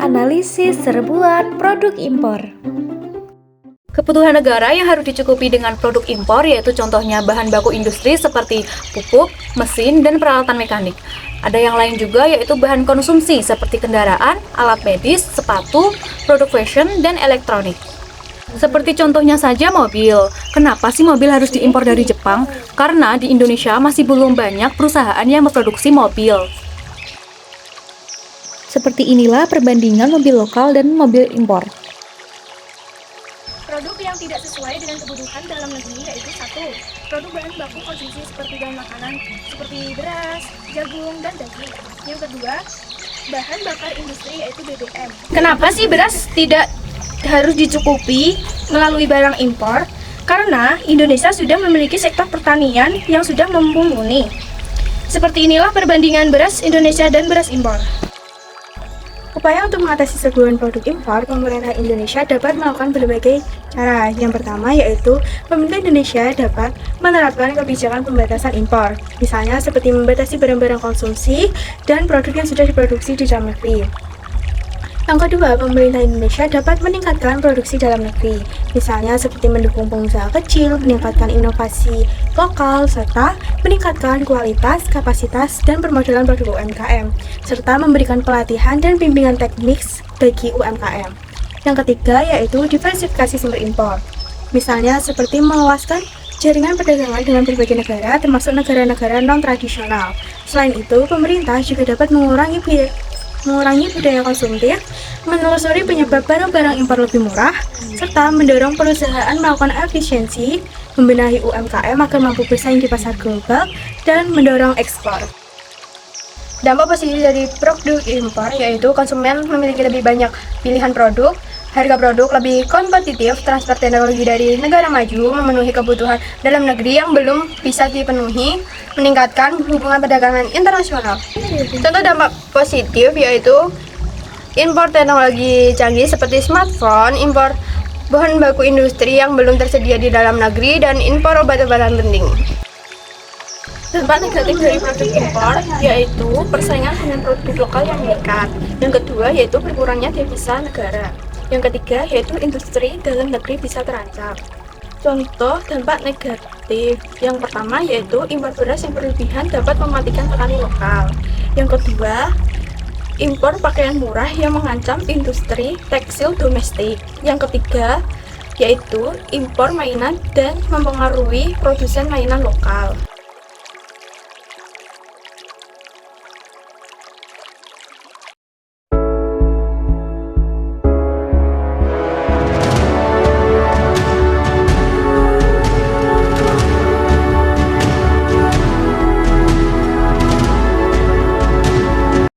Analisis serbuan produk impor. Kebutuhan negara yang harus dicukupi dengan produk impor yaitu contohnya bahan baku industri seperti pupuk, mesin, dan peralatan mekanik. Ada yang lain juga yaitu bahan konsumsi seperti kendaraan, alat medis, sepatu, produk fashion, dan elektronik. Seperti contohnya saja mobil. Kenapa sih mobil harus diimpor dari Jepang? Karena di Indonesia masih belum banyak perusahaan yang memproduksi mobil. Seperti inilah perbandingan mobil lokal dan mobil impor. Produk yang tidak sesuai dengan kebutuhan dalam negeri yaitu 1. Produk bahan baku konsumsi seperti bahan makanan seperti beras, jagung, dan daging. Yang kedua, bahan bakar industri yaitu BBM. Kenapa sih beras tidak harus dicukupi melalui barang impor? Karena Indonesia sudah memiliki sektor pertanian yang sudah mumpuni. Seperti inilah perbandingan beras Indonesia dan beras impor. Upaya untuk mengatasi serbuan produk impor, pemerintah Indonesia dapat melakukan berbagai cara. Yang pertama yaitu pemerintah Indonesia dapat menerapkan kebijakan pembatasan impor, misalnya seperti membatasi barang-barang konsumsi dan produk yang sudah diproduksi di dalam negeri. Yang kedua, pemerintah Indonesia dapat meningkatkan produksi dalam negeri, misalnya seperti mendukung pengusaha kecil, meningkatkan inovasi lokal, serta meningkatkan kualitas, kapasitas, dan permodalan produk UMKM, serta memberikan pelatihan dan bimbingan teknis bagi UMKM. Yang ketiga, yaitu diversifikasi sumber impor, misalnya seperti meluaskan jaringan perdagangan dengan berbagai negara, termasuk negara-negara non-tradisional. Selain itu, pemerintah juga dapat mengurangi budaya konsumtif, menelusuri penyebab barang-barang impor lebih murah, serta mendorong perusahaan melakukan efisiensi, membenahi UMKM agar mampu bersaing di pasar global, dan mendorong ekspor. Dampak positif dari produk impor yaitu konsumen memiliki lebih banyak pilihan produk, harga produk lebih kompetitif, transfer teknologi dari negara maju, memenuhi kebutuhan dalam negeri yang belum bisa dipenuhi, meningkatkan hubungan perdagangan internasional. Contoh dampak positif yaitu impor teknologi canggih seperti smartphone, impor bahan baku industri yang belum tersedia di dalam negeri, dan impor obat-obatan penting. Dampak negatif dari produk impor yaitu persaingan dengan produk lokal yang meningkat. Yang kedua yaitu berkurangnya devisa negara. Yang ketiga yaitu industri dalam negeri bisa terancam. Contoh dampak negatif yang pertama yaitu impor beras yang berlebihan dapat mematikan petani lokal. Yang kedua, impor pakaian murah yang mengancam industri tekstil domestik. Yang ketiga yaitu impor mainan dan mempengaruhi produsen mainan lokal.